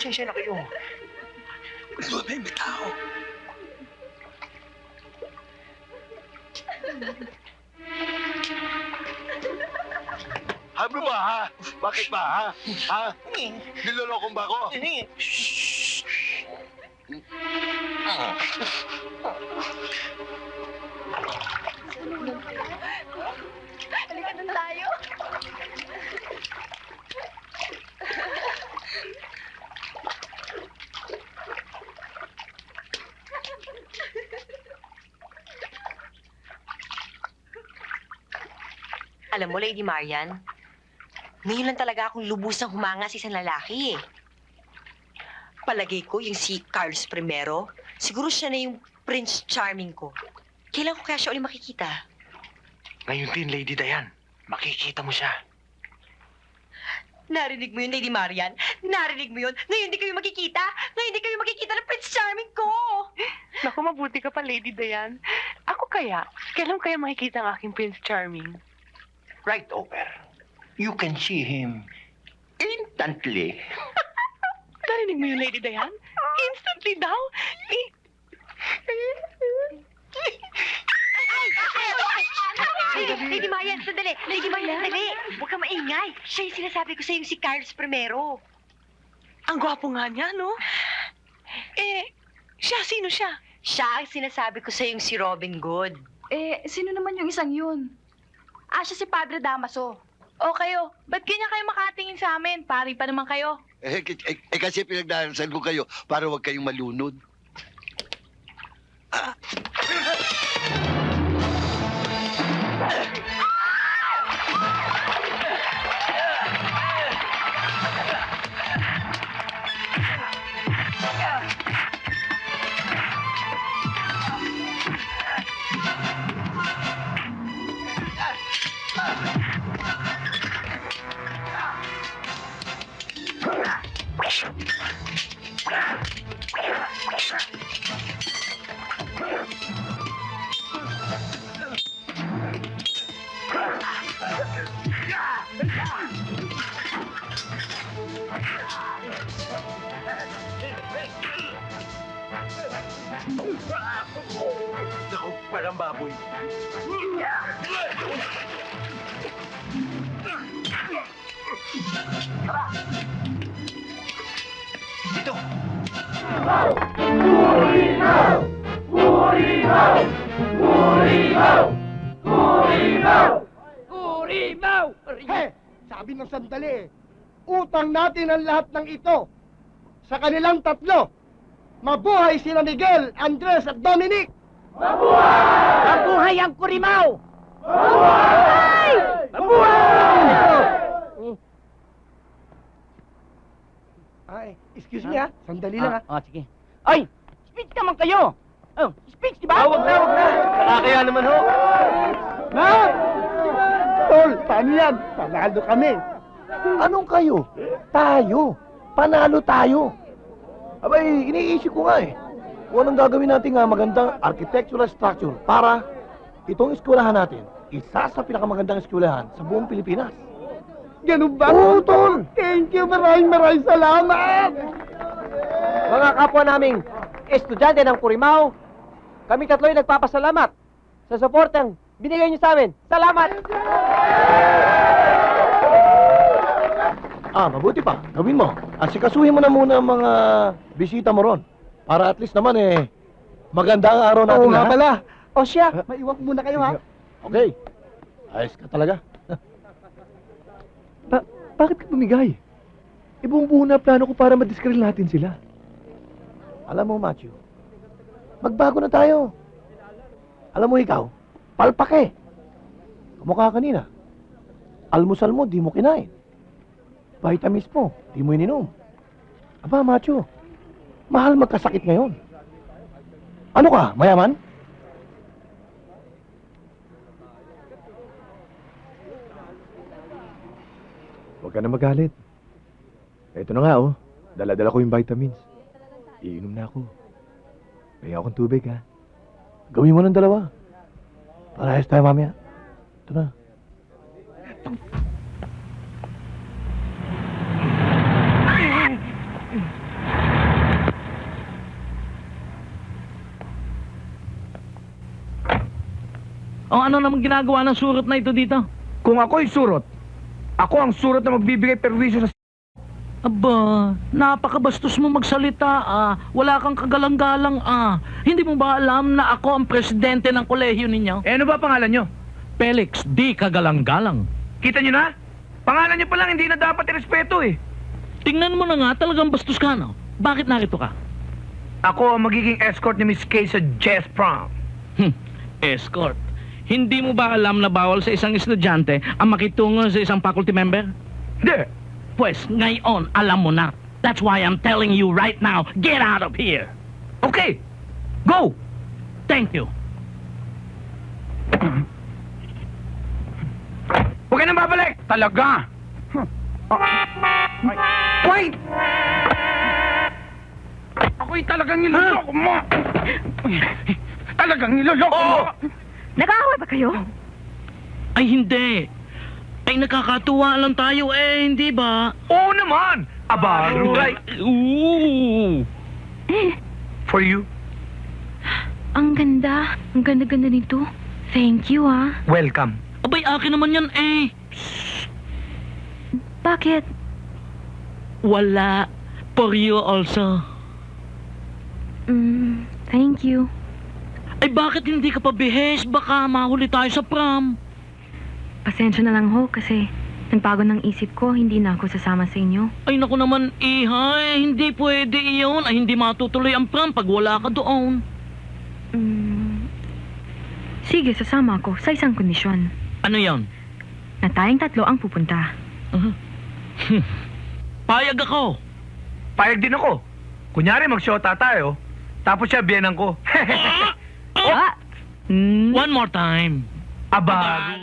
Pasensya na kayo. Luwabay, may tao. Ano ba, ha? Bakit ba, ha? Ha? Nilolokong ba ako? Halika na tayo. Alam mo, Lady Marian, ngayon lang talaga akong lubusang humanga sa isang lalaki eh. Palagay ko yung si Carlos Primero, siguro siya na yung Prince Charming ko. Kailan ko kaya siya ulit makikita? Ngayon din, Lady Diane. Makikita mo siya. Narinig mo yun, Lady Marian? Narinig mo yun? Ngayon di kayo makikita? Ngayon di kayo makikita ng Prince Charming ko! Naku, mabuti ka pa, Lady Diane. Ako kaya? Kailan kaya makikita ang aking Prince Charming? Right over. You can see him instantly. Narinig mo yun, Lady Diane? Instantly daw? Lady Marian, sandali! Lady Marian, sandali! Huwag ka maingay! Siya yung sinasabi ko sa'yo si Carlos Primero. Ang gwapo nga niya, no? Sino siya? Siya ang sinasabi ko sa'yo yung si Robin Good. Sino naman yung isang yun? Siya si Padre Damaso. O kayo, ba't ganyan kayo makatingin sa amin? Pari pa naman kayo. Kasi pinagdarasal ko kayo para huwag kayong malunod. Naku, parang baboy. Dito! He! Sabi ng sandali, utang natin ang lahat ng ito sa kanilang tatlo. Mabuhay sina Miguel, Andres at Dominic! Mabuhay ang Kurimaw! Ay, excuse me ha, sandali lang ha. Sige. Ay! Speech naman kayo! Oh, speech, di ba? Wag na! Nakakaya naman ho! Na! Tol, paano yan? Panalo kami. Anong kayo? Tayo. Panalo tayo. Abay, iniisip ko nga eh. Kung anong gagawin natin nga magandang architectural structure para itong eskwelahan natin, isa sa pinakamagandang eskwelahan sa buong Pilipinas. Ganun ba? Oo, Tol! Thank you, maraming salamat! Mga kapwa naming estudyante ng Kurimaw, kami tatlo'y nagpapasalamat sa suportang binigay niyo sa amin. Salamat! Mabuti pa. Gawin mo. Asikasuhin mo na muna ang mga bisita mo ron. Para at least naman maganda ang araw natin. Oo nga ha? pala. O siya, maiwan ko muna kayo ha. Okay. Ayos ka talaga. Bakit ka bumigay? Buong buo na plano ko para madiskril natin sila. Alam mo, Matthew, magbago na tayo. Alam mo ikaw, palpak eh. Kamukha kanina. Almusal mo, di mo kinain. Vitamins mo, di mo ininom. Aba, Matthew, mahal magkasakit ngayon. Ano ka, mayaman? Huwag ka na magalit. Ito na nga oh, dala-dala ko yung vitamins. Iinom na ako. May akong tubig ha. Gawin mo ng dalawa. Parehas tayo mamaya. Ito na. O ano naman ginagawa ng surot na ito dito? Kung ako'y surot, ako ang surot na magbibigay perwisyo sa... Aba, napakabastos mo magsalita Wala kang kagalang-galang Hindi mo ba alam na ako ang presidente ng kolehiyo ninyo? Eh, ano ba pangalan nyo? Felix, di kagalang-galang. Kita nyo na? Pangalan nyo pa lang, hindi na dapat irespeto eh. Tingnan mo na nga, talagang bastos ka, no? Bakit narito ka? Ako ang magiging escort ni Miss Kay sa Jazz Prom. Escort. Hindi mo ba alam na bawal sa isang estudyante ang makitungo sa isang faculty member? Hindi. Pues, ngayon, alam mo na. That's why I'm telling you right now, get out of here! Okay, go! Thank you. Huwag ka nang babalik! Talaga! Wait! Ako'y talagang niloloko mo! Talagang niloloko mo! Nag-aaway ba kayo? Ay, hindi. Ay, nakakatuwa lang tayo hindi ba? Oo naman! Aba, right. Ooh! For you. Ang ganda. Ang ganda-ganda nito. Thank you, Welcome. Abay, akin naman yan Bakit? Wala. For you also. Thank you. Ay, bakit hindi ka pa bihis? Baka mahuli tayo sa prom. Pasensya na lang ho kasi nagbago ng isip ko, hindi na ako sasama sa inyo. Ay, naku naman, ihay. Hindi pwede iyon. Ay, hindi matutuloy ang prom pag wala ka doon. Sige, sasama ako sa isang kondisyon. Ano yon? Na tayong tatlo ang pupunta. Payag ako. Payag din ako. Kunyari mag-shota tayo, tapos siya biyenan ko. One more time. Aba,